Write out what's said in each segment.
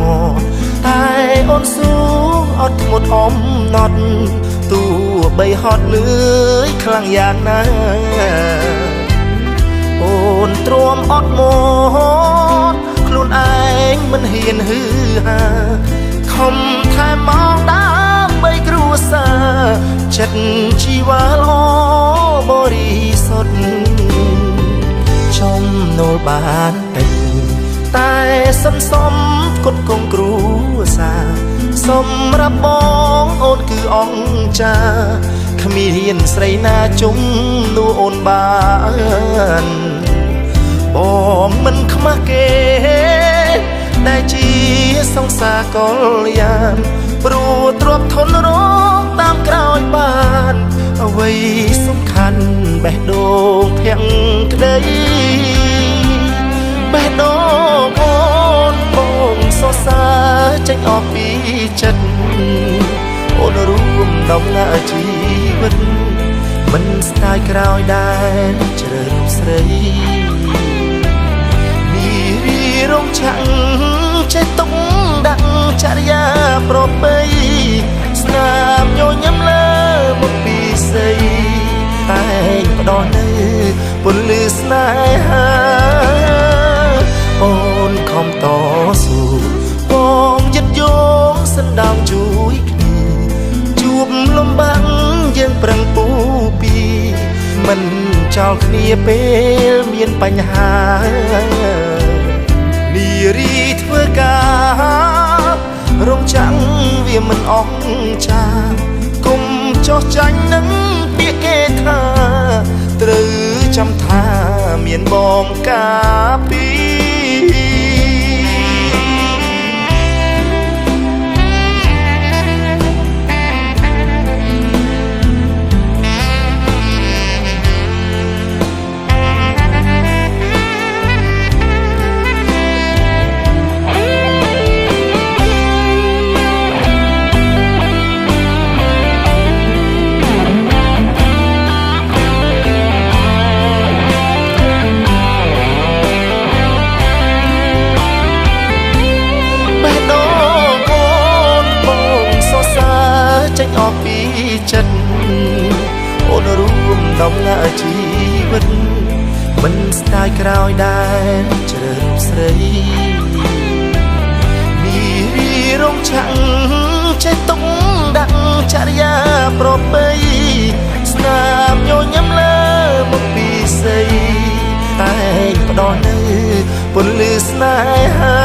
មកតែអូនស៊ូអត់ធ្មត់អំណត់ទោះបីហត់លឿយខ្លាំងយ៉ាងណាអូនទ្រាំអត់មកខ្លួនឯងមិនហ៊ានហឺហាខំថែមកដើម្បីគ្រួសារចិត្តជីវ៉ាល្អបរិសុទ្ធចំណូលបានតិចតែសន្សំគត់គង់គ្រួសារសម្រាប់បងអូនគឺអង្គចាគ្មានស្រីណាជុំនួអូនបានបងមិនខ្មាស់គេដែលជាសង្សារកលយានព្រោះទ្រពធនរងតាមក្រោយបានអ្វីសំខាន់បេះដូងភាំងក្តីបេះដូងអូនបងសរសើរចេញអស់ពីចិត្តអូនរួមដំណើរជីវិតមិនស្ដាយក្រោយដែរជ្រើសស្រីរងឆាំងចេះទុកដាក់ចរិយាប្រពៃស្នាមញញឹមលើមុខពីស្រីតែងផ្ដោះនៅពន្លឺស្នេហាអូនខំតស៊ូបងយឹកយងសណ្ដោងជួយគ្នាជួបលំបាំងយើងប្រឹងពូពីមិនចោលគ្នាពេលមានបញ្ហានារីធ្វើការរងចាំងវាមិនអស់ចាគុំចោះចាញ់នឹងពាក្យគេថាត្រូវចាំថាមានបងការពីចេញអស់ពីចិត្តអូនរួមដំណើរជីវិតមិនស្ដាយក្រោយដែរជ្រើសស្រីនារីរងឆាំងចេះទុកដាក់ចរិយាប្រពៃស្នាមញញឹមលើមុខពីស្រីតែងផ្ដោះនៅពន្លឺស្នេហា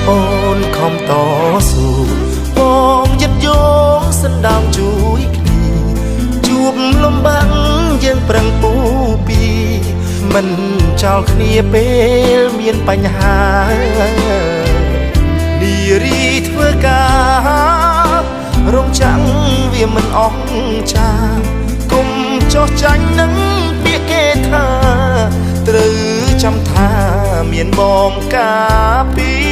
អូនខំតស៊ូបងយឹកយងសណ្ដោងជួយគ្នាជួបលំបាំងយើងប្រឹងពូពីមិនចោលគ្នាពេលមានបញ្ហានារីធ្វើការរងចាំងវាមិនអស់ចាគុំចោះចាញ់នឹងពាក្យគេថាត្រូវចាំថាមានបងការពី